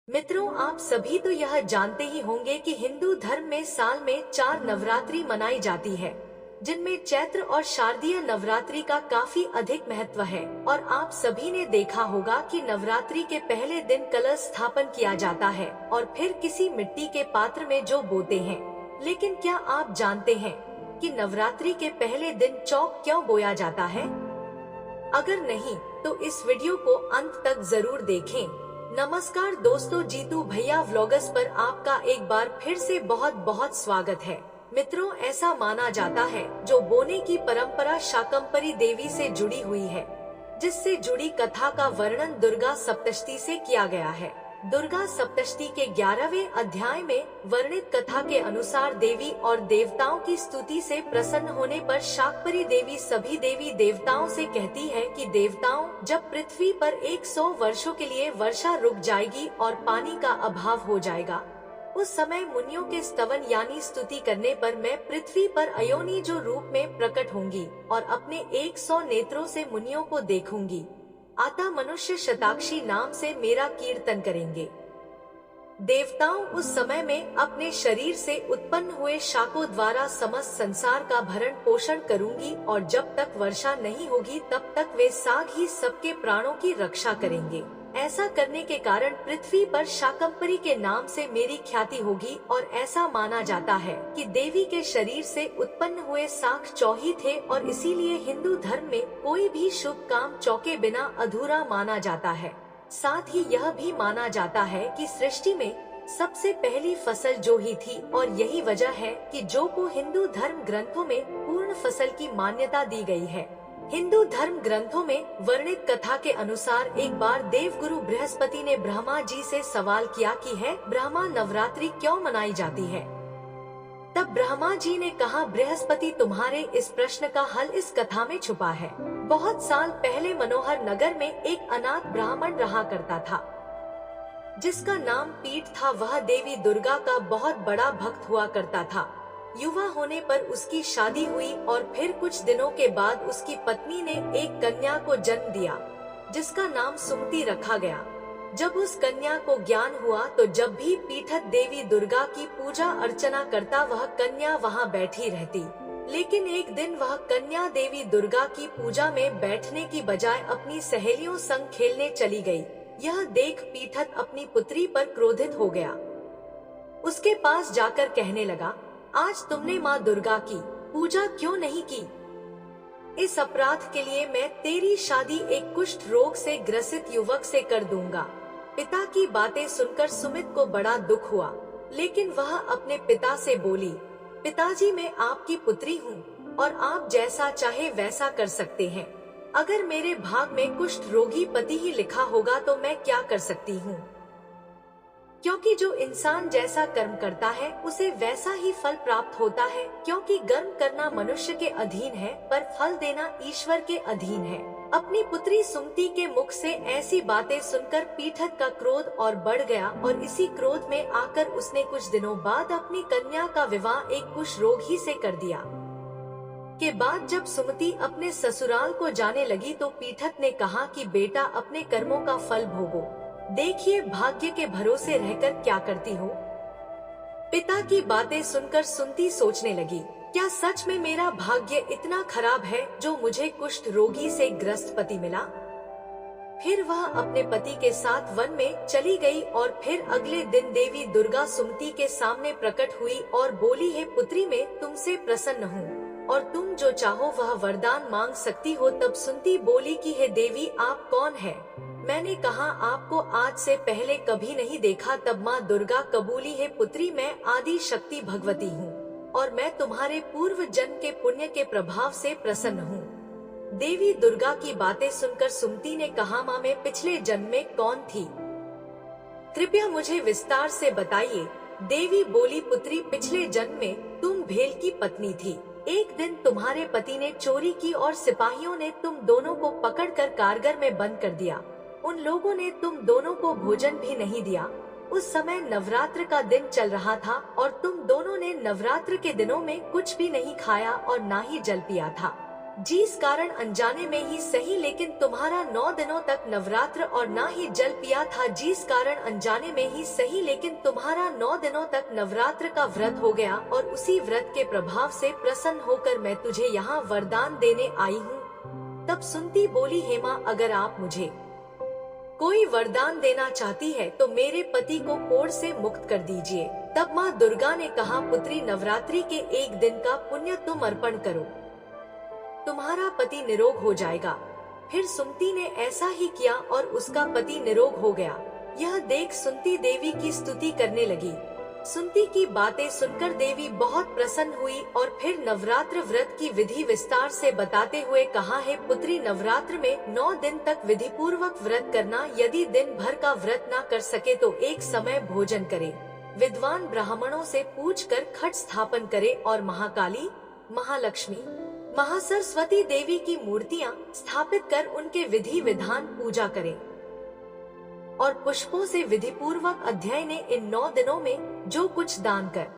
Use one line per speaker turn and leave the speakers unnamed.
मित्रों, आप सभी तो यह जानते ही होंगे कि हिंदू धर्म में साल में 4 नवरात्रि मनाई जाती है, जिनमें चैत्र और शारदीय नवरात्रि का काफी अधिक महत्व है। और आप सभी ने देखा होगा कि नवरात्रि के पहले दिन कलश स्थापन किया जाता है और फिर किसी मिट्टी के पात्र में जो बोते हैं। लेकिन क्या आप जानते हैं कि नवरात्रि के पहले दिन चौक क्यों बोया जाता है? अगर नहीं तो इस वीडियो को अंत तक जरूर देखें। नमस्कार दोस्तों, जीतू भैया व्लॉगर्स पर आपका एक बार फिर से बहुत बहुत स्वागत है। मित्रों, ऐसा माना जाता है जो बोने की परंपरा शाकंभरी देवी से जुड़ी हुई है, जिससे जुड़ी कथा का वर्णन दुर्गा सप्तशती से किया गया है। दुर्गा सप्तशती के 11वें अध्याय में वर्णित कथा के अनुसार देवी और देवताओं की स्तुति से प्रसन्न होने पर शाकंभरी देवी सभी देवी देवताओं से कहती है कि देवताओं, जब पृथ्वी पर 100 वर्षों के लिए वर्षा रुक जाएगी और पानी का अभाव हो जाएगा, उस समय मुनियों के स्तवन यानी स्तुति करने पर मैं पृथ्वी पर अयोनिज रूप में प्रकट होंगी और अपने 100 नेत्रों से मुनियों को देखूंगी। अतः मनुष्य शताक्षी नाम से मेरा कीर्तन करेंगे। देवताओं उस समय में अपने शरीर से उत्पन्न हुए शाकों द्वारा समस्त संसार का भरण पोषण करूंगी और जब तक वर्षा नहीं होगी तब तक वे साग ही सबके प्राणों की रक्षा करेंगे। ऐसा करने के कारण पृथ्वी पर शाकंभरी के नाम से मेरी ख्याति होगी और ऐसा माना जाता है कि देवी के शरीर से उत्पन्न हुए शाक चौही थे और इसीलिए हिंदू धर्म में कोई भी शुभ काम चौके बिना अधूरा माना जाता है। साथ ही यह भी माना जाता है कि सृष्टि में सबसे पहली फसल जौ ही थी और यही वजह है कि जौ को हिंदू धर्म ग्रंथों में पूर्ण फसल की मान्यता दी गई है। हिंदू धर्म ग्रंथों में वर्णित कथा के अनुसार एक बार देवगुरु बृहस्पति ने ब्रह्मा जी से सवाल किया कि है ब्रह्मा, नवरात्रि क्यों मनाई जाती है? तब ब्रह्मा जी ने कहा, बृहस्पति, तुम्हारे इस प्रश्न का हल इस कथा में छुपा है। बहुत साल पहले मनोहर नगर में एक अनाथ ब्राह्मण रहा करता था, जिसका नाम पीठ था। वह देवी दुर्गा का बहुत बड़ा भक्त हुआ करता था। युवा होने पर उसकी शादी हुई और फिर कुछ दिनों के बाद उसकी पत्नी ने एक कन्या को जन्म दिया, जिसका नाम सुमति रखा गया। जब उस कन्या को ज्ञान हुआ तो जब भी पीठत देवी दुर्गा की पूजा अर्चना करता वह कन्या वहां बैठी रहती। लेकिन एक दिन वह कन्या देवी दुर्गा की पूजा में बैठने की बजाय अपनी सहेलियों संग खेलने चली गई। यह देख पीठत अपनी पुत्री पर क्रोधित हो गया। उसके पास जाकर कहने लगा, आज तुमने माँ दुर्गा की पूजा क्यों नहीं की? इस अपराध के लिए मैं तेरी शादी एक कुष्ठ रोग से ग्रसित युवक से कर दूंगा। पिता की बातें सुनकर सुमित को बड़ा दुख हुआ, लेकिन वह अपने पिता से बोली, पिताजी, मैं आपकी पुत्री हूँ और आप जैसा चाहे वैसा कर सकते हैं। अगर मेरे भाग में कुष्ठ रोगी पति ही लिखा होगा तो मैं क्या कर सकती हूँ? क्योंकि जो इंसान जैसा कर्म करता है उसे वैसा ही फल प्राप्त होता है। क्योंकि कर्म करना मनुष्य के अधीन है पर फल देना ईश्वर के अधीन है। अपनी पुत्री सुमति के मुख से ऐसी बातें सुनकर पीठत का क्रोध और बढ़ गया और इसी क्रोध में आकर उसने कुछ दिनों बाद अपनी कन्या का विवाह एक कुष्ठ रोगी से कर दिया। के बाद जब सुमति अपने ससुराल को जाने लगी तो पीठत ने कहा कि बेटा, अपने कर्मों का फल भोगो। देखिए भाग्य के भरोसे रहकर क्या करती हो। पिता की बातें सुनकर सुमति सोचने लगी, क्या सच में मेरा भाग्य इतना खराब है जो मुझे कुष्ठ रोगी से ग्रस्त पति मिला? फिर वह अपने पति के साथ वन में चली गई और फिर अगले दिन देवी दुर्गा सुमति के सामने प्रकट हुई और बोली, है पुत्री, मैं तुमसे प्रसन्न हूँ और तुम जो चाहो वह वरदान मांग सकती हो। तब सुमति बोली कि हे देवी, आप कौन है? मैंने कहा, आपको आज से पहले कभी नहीं देखा। तब माँ दुर्गा कबूली, है पुत्री, मैं आदि शक्ति भगवती हूँ और मैं तुम्हारे पूर्व जन्म के पुण्य के प्रभाव से प्रसन्न हूँ। देवी दुर्गा की बातें सुनकर सुमति ने कहा, माँ, मैं पिछले जन्म में कौन थी? कृपया मुझे विस्तार से बताइए। देवी बोली, पुत्री, पिछले जन्म में तुम भेल की पत्नी थी। एक दिन तुम्हारे पति ने चोरी की और सिपाहियों ने तुम दोनों को पकड़कर कारागार में बंद कर दिया। उन लोगों ने तुम दोनों को भोजन भी नहीं दिया। उस समय नवरात्र का दिन चल रहा था और तुम दोनों ने नवरात्र के दिनों में कुछ भी नहीं खाया और ना ही जल पिया था। जिस कारण अनजाने में ही सही लेकिन तुम्हारा 9 दिनों तक नवरात्र और ना ही जल पिया था, जिस कारण अनजाने में ही सही लेकिन तुम्हारा 9 दिनों तक नवरात्र का व्रत हो गया और उसी व्रत के प्रभाव से प्रसन्न होकर मैं तुझे यहाँ वरदान देने आई हूँ। तब सुनती बोली, हेमा अगर आप मुझे कोई वरदान देना चाहती है तो मेरे पति को कोढ़ से मुक्त कर दीजिए। तब माँ दुर्गा ने कहा, पुत्री नवरात्रि के एक दिन का पुण्य तुम अर्पण करो, तुम्हारा पति निरोग हो जाएगा। फिर सुमति ने ऐसा ही किया और उसका पति निरोग हो गया। यह देख सुमति देवी की स्तुति करने लगी। सुमति की बातें सुनकर देवी बहुत प्रसन्न हुई और फिर नवरात्र व्रत की विधि विस्तार से बताते हुए कहा, है पुत्री नवरात्र में 9 दिन तक विधि पूर्वक व्रत करना। यदि दिन भर का व्रत ना कर सके तो एक समय भोजन करे, विद्वान ब्राह्मणों से पूछकर खट स्थापन करे और महाकाली, महालक्ष्मी, महासरस्वती देवी की मूर्तियां स्थापित कर उनके विधि विधान पूजा करें और पुष्पों से विधि पूर्वक अध्ययन इन 9 दिनों में जो कुछ दान कर